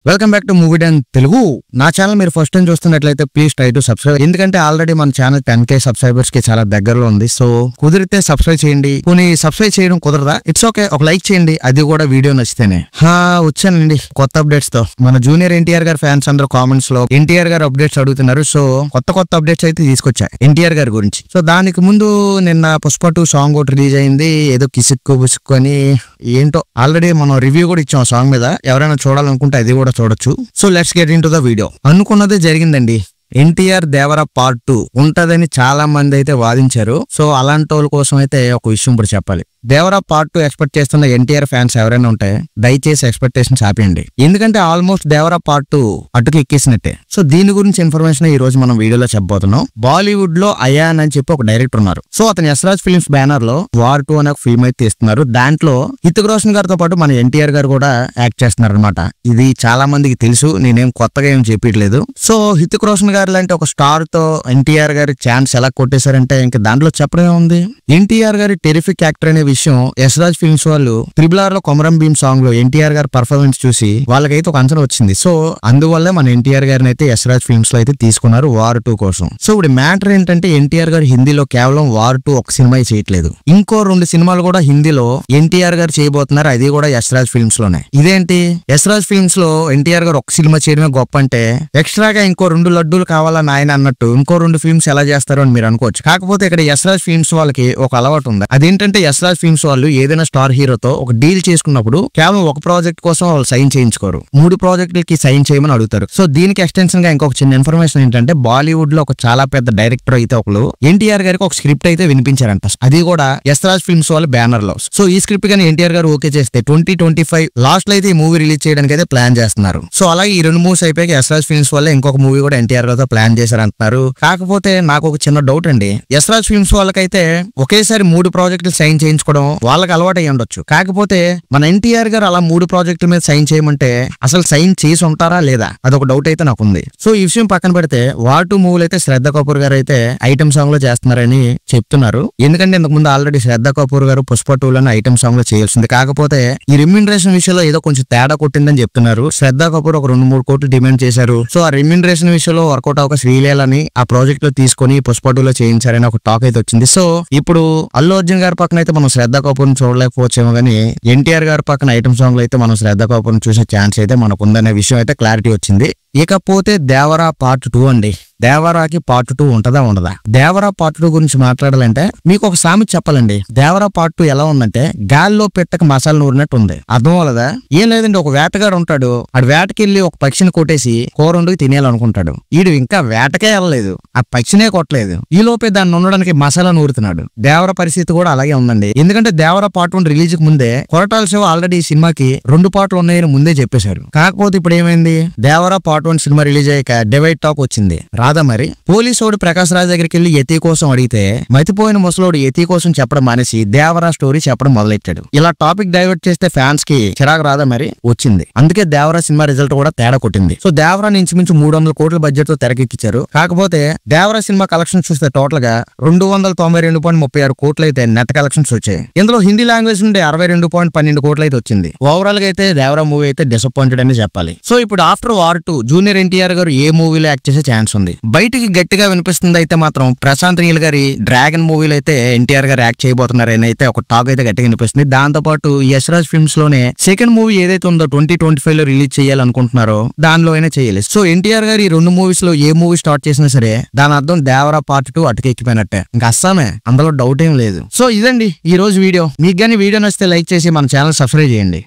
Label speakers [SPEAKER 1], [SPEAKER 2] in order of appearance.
[SPEAKER 1] Welcome back to movie don Telugu. నా channel మీరు first time చూస్తున్నట్లయితే ప్లీజ్ ట్రై టు సబ్స్క్రైబ్. ఎందుకంటే ఆల్రెడీ మన ఛానల్ 10K సబ్స్క్రైబర్స్ కి చాలా దగ్గరలో ఉంది. సో కుదిరితే సబ్స్క్రైబ్ చేయండి. కొన్ని సబ్స్క్రైబ్ చేయడం కుదరదా? ఇట్స్ ఓకే, ఒక లైక్ చేయండి, అది కూడా వీడియో నచ్చితేనే. వచ్చానండి కొత్త అప్డేట్స్ తో. మన జూనియర్ ఎన్టీఆర్ గారి ఫ్యాన్స్ అందరూ కామెంట్స్ లో ఎన్టీఆర్ గారు అప్డేట్స్ అడుగుతున్నారు. సో కొత్త అప్డేట్స్ అయితే తీసుకొచ్చా ఎన్టీఆర్ గారి గురించి. సో దానికి ముందు నిన్న పుష్ప 2 సాంగ్ ఒకటి రిలీజ్ అయింది. ఏదో కిసిక్కు బుసుక్కు అని ఏంటో ఆల్రెడీ మనం రివ్యూ కూడా ఇచ్చాం సాంగ్ మీద. ఎవరైనా చూడాలనుకుంటే అది కూడా చూడొచ్చు. So let's get in to the video. అనుకున్నదే జరిగిందండి. ఎన్టీఆర్ దేవరా పార్ట్ 2 ఉంటదని చాలా మంది అయితే వాదించారు. సో అలాంటి వాళ్ళ కోసం అయితే ఒక విషయం ఇప్పుడు చెప్పాలి. దేవరా పార్ట్ 2 ఎక్స్పెక్ట్ చేస్తున్న ఎన్టీఆర్ ఫ్యాన్స్ ఎవరైనా ఉంటే దయచేసి ఎక్స్పెక్టేషన్స్ ఆపేయండి. ఎందుకంటే ఆల్మోస్ట్ దేవరా పార్ట్ 2 అటుకు ఎక్కేసినట్టే. సో దీని గురించి ఇన్ఫర్మేషన్ ఈ రోజు మనం వీడియోలో చెప్పబోతున్నాం. బాలీవుడ్ లో అయాన్ అని చెప్పి ఒక డైరెక్టర్ ఉన్నారు. సో అతను యశ్రాజ్ ఫిల్మ్స్ బ్యానర్ లో వార్ 2 అనే ఒక ఫిల్మ్ అయితే తీస్తున్నారు. దాంట్లో హృతిక్ రోషన్ గారితో పాటు మన ఎన్టీఆర్ గారు కూడా యాక్ట్ చేస్తున్నారు అనమాట. ఇది చాలా మందికి తెలుసు, నేనేం కొత్తగా ఏం చెప్పట్లేదు. సో హృతిక్ రోషన్ గారు లాంటి ఒక స్టార్ తో ఎన్టీఆర్ గారి ఛాన్స్ ఎలా కొట్టేశారంటే ఇంకా దాంట్లో చెప్పడమే ఉంది. ఎన్టీఆర్ గారి టెరిఫిక్ యాక్టర్ అనే విషయం యశ్రాజ్ ఫిల్మ్స్ వాళ్ళు RRR లో కొమరం భీమ్ సాంగ్ లో ఎన్టీఆర్ గారి పర్ఫార్మెన్స్ చూసి వాళ్ళకైతే ఒక అంచనా వచ్చింది. సో అందువల్లే మన ఎన్టీఆర్ గారిని అయితే యశ్రాజ్ ఫిల్మ్స్ లో అయితే తీసుకున్నారు వార్ 2 కోసం. సో ఇప్పుడు మ్యాటర్ ఏంటంటే ఎన్టీఆర్ గారు హిందీలో కేవలం వార్ 2 ఒక సినిమా చేయట్లేదు, ఇంకో 2 సినిమాలు కూడా హిందీలో ఎన్టీఆర్ గారు చేయబోతున్నారు. అది కూడా యశ్రాజ్ ఫిల్మ్స్ లోనే. ఇదేంటి యశ్రాజ్ ఫిల్మ్స్ లో ఎన్టీఆర్ గారు ఒక సినిమా చేయడమే గొప్ప అంటే ఎక్స్ట్రాగా ఇంకో 2 లడ్డూలు కావాలని ఆయన అన్నట్టు ఇంకో 2 ఫిల్మ్స్ ఎలా చేస్తారు అని మీరు అనుకోవచ్చు. కాకపోతే ఇక్కడ యశ్రాజ్ ఫిల్మ్స్ వాళ్ళకి ఒక అలవాటు ఉంది. అదేంటంటే యశ్రాజ్ ఫిల్మ్స్ వాళ్ళు ఏదైనా స్టార్ హీరోతో ఒక డీల్ చేసుకున్నప్పుడు కేవలం ఒక ప్రాజెక్ట్ కోసం వాళ్ళు సైన్ చేయించుకోరు, 3 ప్రాజెక్టులకి సైన్ చేయమని అడుగుతారు. సో దీనికి ఎక్స్టెన్షన్ గా ఇంకొక చిన్న ఇన్ఫర్మేషన్ ఏంటంటే బాలీవుడ్ లో ఒక చాలా పెద్ద డైరెక్టర్ అయితే ఒకరు ఎన్టీఆర్ గారికి ఒక స్క్రిప్ట్ అయితే వినిపించారంట. అది కూడా యశ్రాజ్ ఫిల్మ్స్ వాళ్ళ బ్యానర్ లో. సో ఈ స్క్రిప్ట్ కానీ ఎన్టీఆర్ గారు ఓకే చేస్తే 2025 లాస్ట్ లో అయితే ఈ మూవీ రిలీజ్ చేయడానికి అయితే ప్లాన్ చేస్తున్నారు. సో అలాగే ఈ 2 మూవీస్ అయిపోయి యశ్రాజ్ ఫిల్మ్స్ వల్ల ఇంకొక మూవీ కూడా ఎన్టీఆర్ గారితో ప్లాన్ చేశారంటున్నారు. కాకపోతే నాకు ఒక చిన్న డౌట్ అండి. యశ్రాజ్ ఫిల్మ్స్ వాళ్ళకైతే ఒకేసారి 3 ప్రాజెక్టులు సైన్ చేయించుకోవడం వాళ్ళకి అలవాటు అయ్యి ఉండొచ్చు. కాకపోతే మన ఎన్టీఆర్ గారు అలా 3 ప్రాజెక్టుల మీద సైన్ చేయమంటే అసలు సైన్ చేసి ఉంటారా లేదా అదొక డౌట్ అయితే నాకు ఉంది. సో ఈ విషయం పక్కన పెడితే వార్ 2 మూవీలు అయితే శ్రద్ధ కపూర్ గారు అయితే ఐటమ్ సాంగ్ లో చేస్తున్నారని చెప్తున్నారు. ఎందుకంటే ఇంతకు ముందు ఆల్రెడీ శ్రద్ధ కపూర్ గారు పుష్ప 2 లోనే ఐటమ్ సాంగ్ లో చేయాల్సింది. కాకపోతే ఈ రెమ్యూనరేషన్ విషయంలో ఏదో కొంచెం తేడా కొట్టిందని చెప్తున్నారు. శ్రద్ధ కపూర్ ఒక 2-3 కోట్లు డిమాండ్ చేశారు. సో ఆ రెమ్యూనరేషన్ విషయంలో వర్కౌట్ ఒక శ్రీలీలని ఆ ప్రాజెక్ట్ లో తీసుకొని పుష్ప 2 లో చేయించారని ఒక టాక్ అయితే వచ్చింది. సో ఇప్పుడు అల్లు అర్జున్ గారి పక్కన అయితే మనం శ్రద్ధ కపూర్ ని చూడలేకపోవచ్చేమో కానీ ఎన్టీఆర్ గారి పక్కన ఐటమ్ సాంగ్ లో అయితే మనం శ్రద్ధ కపూర్ ని చూసే ఛాన్స్ అయితే మనకు ఉందనే విషయం అయితే క్లారిటీ వచ్చింది. ఇకపోతే దేవరా పార్ట్ 2 అండి. దేవరాకి పార్ట్ 2 ఉంటదా ఉండదా? దేవరా పార్ట్ 2 గురించి మాట్లాడాలంటే మీకు ఒక సామెత చెప్పాలండి. దేవరా పార్ట్ 2 ఎలా ఉందంటే గాల్లో పెట్టక మసాలా నూరినట్టు ఉంది. అర్థం అవ్వదా? ఏం లేదండి, ఒక వేటగాడు ఉంటాడు. ఆడు వేటకెళ్ళి ఒక పక్షిని కొట్టేసి కూర వండుకు తినేయాలనుకుంటాడు. ఈడు ఇంకా వేటకే వెళ్ళలేదు, ఆ పక్షినే కొట్టలేదు. ఈ లోపే దాన్ని ఉండడానికి మసాలా నూరుతున్నాడు. దేవర పరిస్థితి కూడా అలాగే ఉందండి. ఎందుకంటే దేవరా పార్ట్ 1 రిలీజ్ కు ముందే కొరటాల శివ ఆల్రెడీ ఈ సినిమాకి 2 పార్ట్లు ఉన్నాయని ముందే చెప్పేశారు. కాకపోతే ఇప్పుడు ఏమైంది, దేవరా పార్ట్ 1 సినిమా రిలీజ్ అయ్యాక డివైడ్ టాక్ వచ్చింది. రాదా మరి? పోలీసోడు ప్రకాష్ రాజ్ దగ్గరికి వెళ్లి యతి కోసం అడిగితే మతిపోయిన ముసలోడు యతి కోసం చెప్పడం మానేసి దేవరా స్టోరీ చెప్పడం మొదలెట్టాడు. ఇలా టాపిక్ డైవర్ట్ చేస్తే ఫ్యాన్స్ కి చిరాకు రాదా మరి? వచ్చింది. అందుకే దేవరా సినిమా రిజల్ట్ కూడా తేడా కొట్టింది. సో దేవరా నుంచి 300 కోట్ల బడ్జెట్ తో తెరకెక్కించారు. కాకపోతే దేవరా సినిమా కలెక్షన్స్ చూస్తే టోటల్ గా 292.36 కోట్లు అయితే నెట్ కలెక్షన్స్ వచ్చాయి. ఇందులో హిందీ లాంగ్వేజ్ నుండి 62.12 కోట్లు అయితే వచ్చింది. ఓవరాల్ గా అయితే దేవరా మూవీ అయితే డిసప్పాయింటెడ్ అని చెప్పాలి. సో ఇప్పుడు ఆఫ్టర్ వార్ 2 జూనియర్ ఎన్టీఆర్ గారు ఏ మూవీలో యాక్ట్ చేసే ఛాన్స్ ఉంది? బయటికి గట్టిగా వినిపిస్తుంది అయితే మాత్రం ప్రశాంత్ నీల్ గారి డ్రాగన్ మూవీలో అయితే ఎన్టీఆర్ గారు యాక్ట్ చేయబోతున్నారని అయితే ఒక టాక్ అయితే గట్టిగా వినిపిస్తుంది. దాంతో పాటు యశ్రాజ్ ఫిల్మ్స్ లోనే సెకండ్ మూవీ ఏదైతే ఉందో 2025 లో రిలీజ్ చేయాలనుకుంటున్నారో దానిలో అయినా చేయాలి. సో ఎన్టీఆర్ గారు ఈ 2 మూవీస్ లో ఏ మూవీ స్టార్ట్ చేసినా సరే దాని అర్థం దేవరా పార్ట్ 2 అటుకెక్కిపోయినట్టే. ఇంకా అస్సామే, అందులో డౌట్ ఏం లేదు. సో ఇదండి ఈ రోజు వీడియో. మీకు కానీ వీడియో నచ్చితే లైక్ చేసి మన ఛానల్ సబ్స్క్రైబ్ చేయండి.